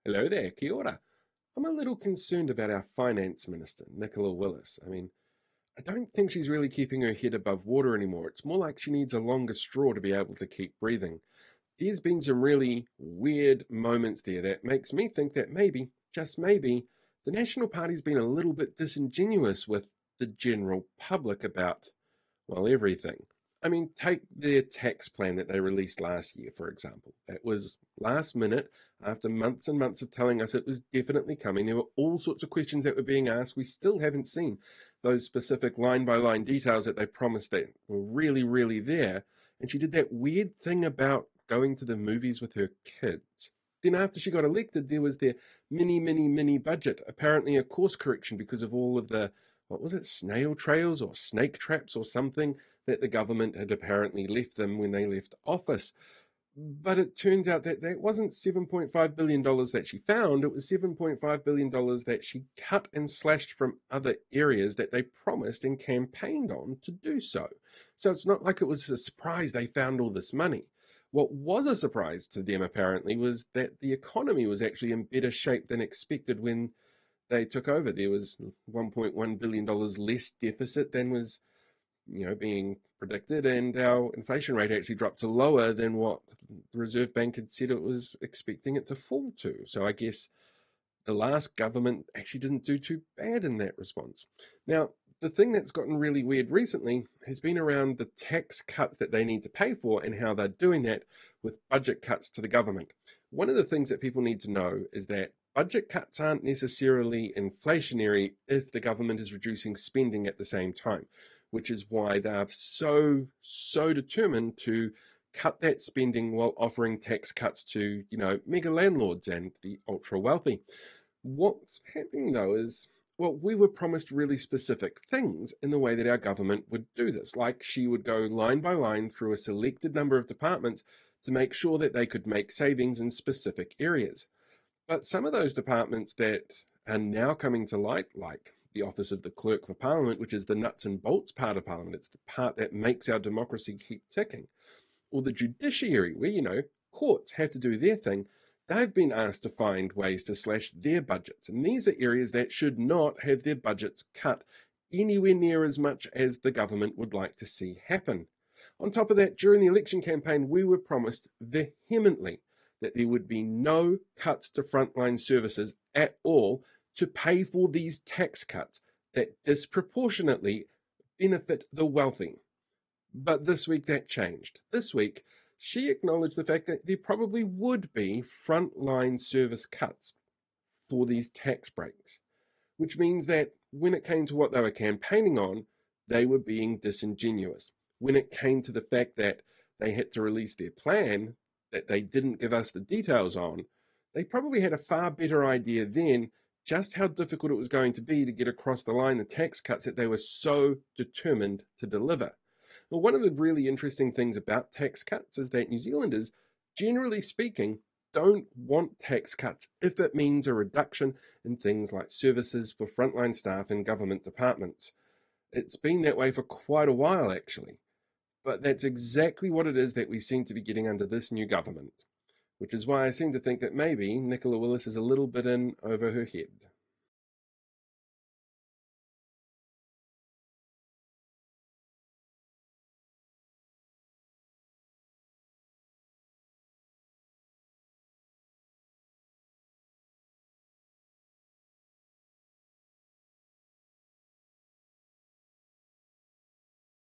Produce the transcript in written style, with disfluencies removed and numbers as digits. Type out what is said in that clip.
Hello there, kia ora. I'm a little concerned about our finance minister, Nicola Willis. I don't think she's really keeping her head above water anymore. It's more like she needs a longer straw to be able to keep breathing. There's been some really weird moments there that makes me think that maybe, just maybe, the National Party's been a little bit disingenuous with the general public about, well, everything. Take their tax plan that they released last year, for example. It was last minute, after months and months of telling us it was definitely coming. There were all sorts of questions that were being asked. We still haven't seen those specific line by line details that they promised that were really, really there. And she did that weird thing about going to the movies with her kids. Then, after she got elected, there was their mini budget, apparently a course correction because of all of the, what was it, snail trails or snake traps or something that the government had apparently left them when they left office. But it turns out that that wasn't $7.5 billion that she found, it was $7.5 billion that she cut and slashed from other areas that they promised and campaigned on to do so. So it's not like it was a surprise they found all this money. What was a surprise to them, apparently, was that the economy was actually in better shape than expected when they took over. There was $1.1 billion less deficit than was being predicted, and our inflation rate actually dropped to lower than what the Reserve Bank had said it was expecting it to fall to. So I guess the last government actually didn't do too bad in that response. Now, the thing that's gotten really weird recently has been around the tax cuts that they need to pay for and how they're doing that with budget cuts to the government. One of the things that people need to know is that budget cuts aren't necessarily inflationary if the government is reducing spending at the same time, which is why they're so determined to cut that spending while offering tax cuts to, mega landlords and the ultra wealthy. What's happening though is, well, we were promised really specific things in the way that our government would do this. Like she would go line by line through a selected number of departments to make sure that they could make savings in specific areas. But some of those departments that are now coming to light, like the Office of the Clerk for Parliament, which is the nuts and bolts part of Parliament, it's the part that makes our democracy keep ticking, or the judiciary, where, courts have to do their thing, they've been asked to find ways to slash their budgets. And these are areas that should not have their budgets cut anywhere near as much as the government would like to see happen. On top of that, during the election campaign, we were promised vehemently that there would be no cuts to frontline services at all to pay for these tax cuts that disproportionately benefit the wealthy. But this week that changed. This week, she acknowledged the fact that there probably would be frontline service cuts for these tax breaks, which means that when it came to what they were campaigning on, they were being disingenuous. When it came to the fact that they had to release their plan that they didn't give us the details on, they probably had a far better idea then just how difficult it was going to be to get across the line the tax cuts that they were so determined to deliver. Well, one of the really interesting things about tax cuts is that New Zealanders, generally speaking, don't want tax cuts if it means a reduction in things like services for frontline staff in government departments. It's been that way for quite a while, actually. But that's exactly what it is that we seem to be getting under this new government, which is why I seem to think that maybe Nicola Willis is a little bit in over her head.